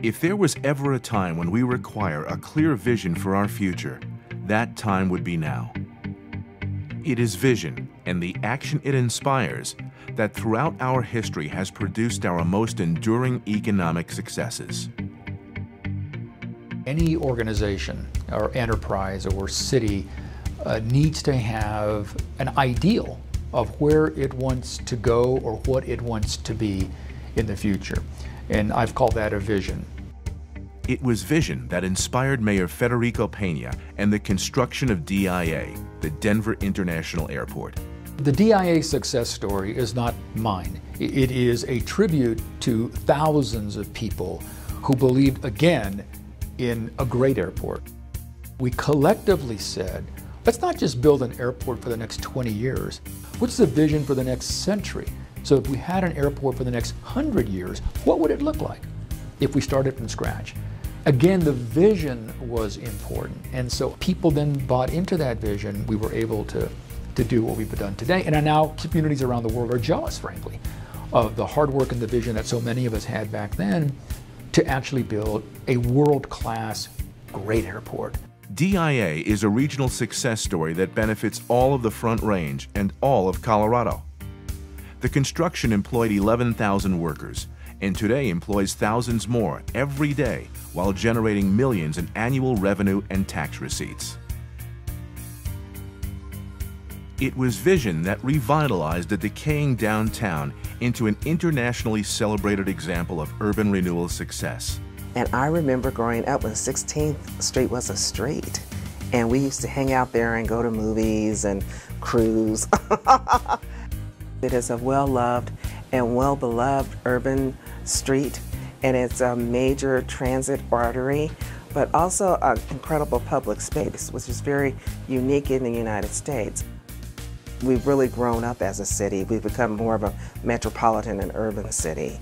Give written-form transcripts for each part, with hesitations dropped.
If there was ever a time when we require a clear vision for our future, that time would be now. It is vision and the action it inspires that throughout our history has produced our most enduring economic successes. Any organization or enterprise or city needs to have an ideal of where it wants to go or what it wants to be in the future. And I've called that a vision. It was vision that inspired Mayor Federico Peña and the construction of DIA, the Denver International Airport. The DIA success story is not mine. It is a tribute to thousands of people who believed again in a great airport. We collectively said, let's not just build an airport for the next 20 years. What's the vision for the next century? So if we had an airport for the next 100 years, what would it look like if we started from scratch? Again, the vision was important. And so people then bought into that vision. We were able to do what we've done today. And now communities around the world are jealous, frankly, of the hard work and the vision that so many of us had back then to actually build a world-class, great airport. DIA is a regional success story that benefits all of the Front Range and all of Colorado. The construction employed 11,000 workers, and today employs thousands more every day while generating millions in annual revenue and tax receipts. It was vision that revitalized a decaying downtown into an internationally celebrated example of urban renewal success. And I remember growing up when 16th Street was a street, and we used to hang out there and go to movies and cruise. It is a well-loved and well-beloved urban street, and it's a major transit artery, but also an incredible public space, which is very unique in the United States. We've really grown up as a city. We've become more of a metropolitan and urban city.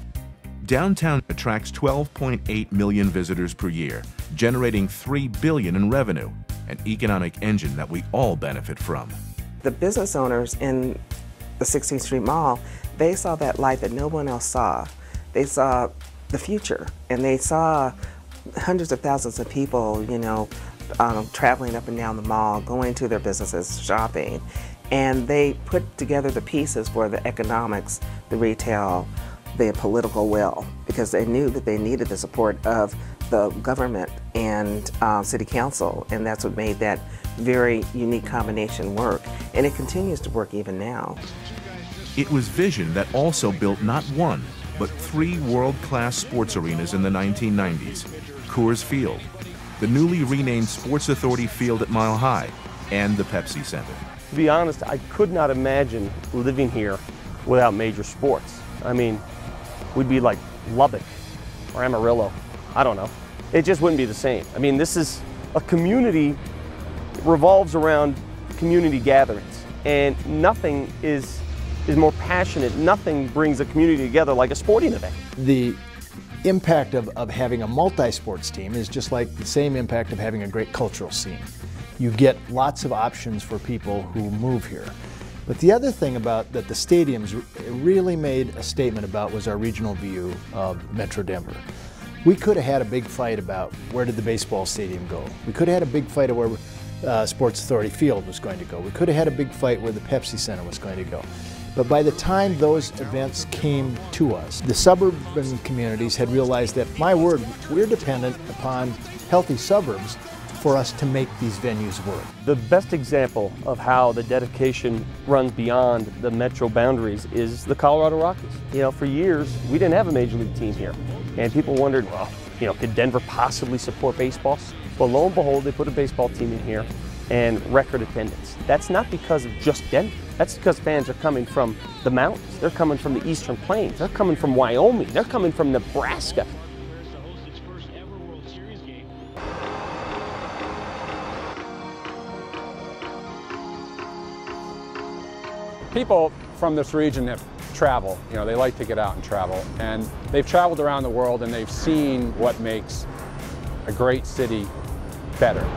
Downtown attracts 12.8 million visitors per year, generating $3 billion in revenue, an economic engine that we all benefit from. The business owners in the 16th Street Mall, they saw that light that no one else saw. They saw the future, and they saw hundreds of thousands of people, traveling up and down the mall, going to their businesses, shopping. And they put together the pieces for the economics, the retail, the political will, because they knew that they needed the support of the government and city council, and that's what made that very unique combination work. And it continues to work even now. It was vision that also built not one, but 3 world-class sports arenas in the 1990s, Coors Field, the newly renamed Sports Authority Field at Mile High, and the Pepsi Center. To be honest, I could not imagine living here without major sports. I mean, we'd be like Lubbock or Amarillo. I don't know. It just wouldn't be the same. I mean, this is a community that revolves around community gatherings, and nothing is more passionate. Nothing brings a community together like a sporting event. The impact of having a multi-sports team is just like the same impact of having a great cultural scene. You get lots of options for people who move here. But the other thing about that the stadiums really made a statement about was our regional view of Metro Denver. We could have had a big fight about where did the baseball stadium go. We could have had a big fight of where Sports Authority Field was going to go. We could have had a big fight where the Pepsi Center was going to go. But by the time those events came to us, the suburban communities had realized that, my word, we're dependent upon healthy suburbs for us to make these venues work. The best example of how the dedication runs beyond the metro boundaries is the Colorado Rockies. For years, we didn't have a major league team here. And people wondered, well, could Denver possibly support baseball? Well, lo and behold, they put a baseball team in here and record attendance. That's not because of just Denver. That's because fans are coming from the mountains. They're coming from the Eastern Plains. They're coming from Wyoming. They're coming from Nebraska. People from this region that travel, they like to get out and travel, and they've traveled around the world and they've seen what makes a great city better.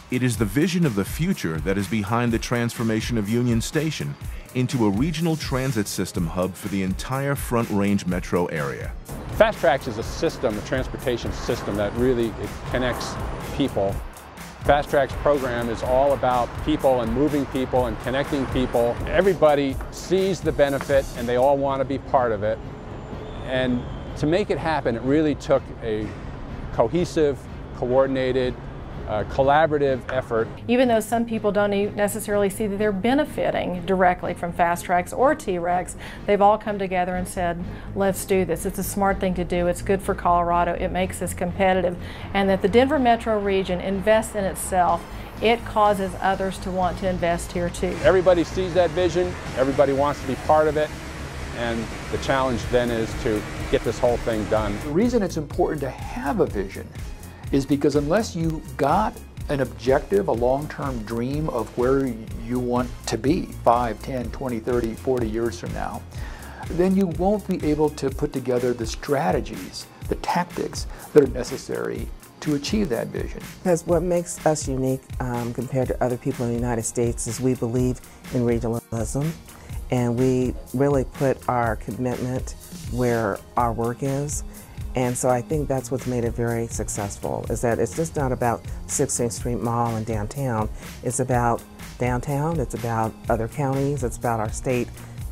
It is the vision of the future that is behind the transformation of Union Station into a regional transit system hub for the entire Front Range metro area. Fast Tracks is a system, a transportation system that really it connects people. Fast Tracks program is all about people and moving people and connecting people. Everybody sees the benefit and they all want to be part of it. And to make it happen, it really took a cohesive, coordinated, collaborative effort. Even though some people don't necessarily see that they're benefiting directly from Fast Tracks or T-Rex, they've all come together and said, let's do this. It's a smart thing to do. It's good for Colorado. It makes us competitive. And that the Denver metro region invests in itself, it causes others to want to invest here too. Everybody sees that vision. Everybody wants to be part of it. And the challenge then is to get this whole thing done. The reason it's important to have a vision is because unless you got an objective, a long-term dream of where you want to be 5, 10, 20, 30, 40 years from now, then you won't be able to put together the strategies, the tactics that are necessary to achieve that vision. Because what makes us unique compared to other people in the United States is we believe in regionalism, and we really put our commitment where our work is. And so I think that's what's made it very successful, is that it's just not about 16th Street Mall and downtown. It's about downtown, it's about other counties, it's about our state,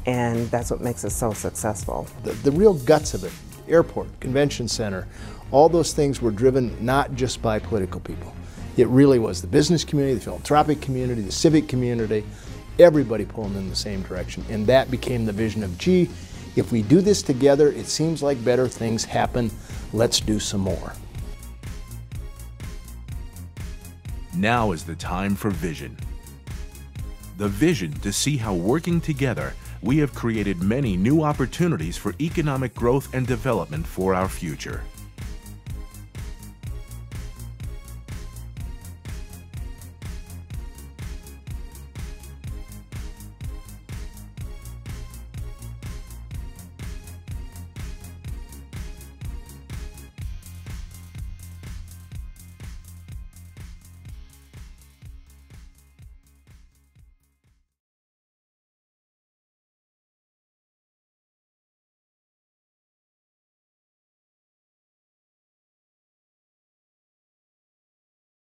and that's what makes it so successful. The real guts of it, airport, convention center, all those things were driven not just by political people. It really was the business community, the philanthropic community, the civic community, everybody pulling in the same direction. And that became the vision of, gee, if we do this together, it seems like better things happen. Let's do some more. Now is the time for vision. The vision to see how, working together, we have created many new opportunities for economic growth and development for our future.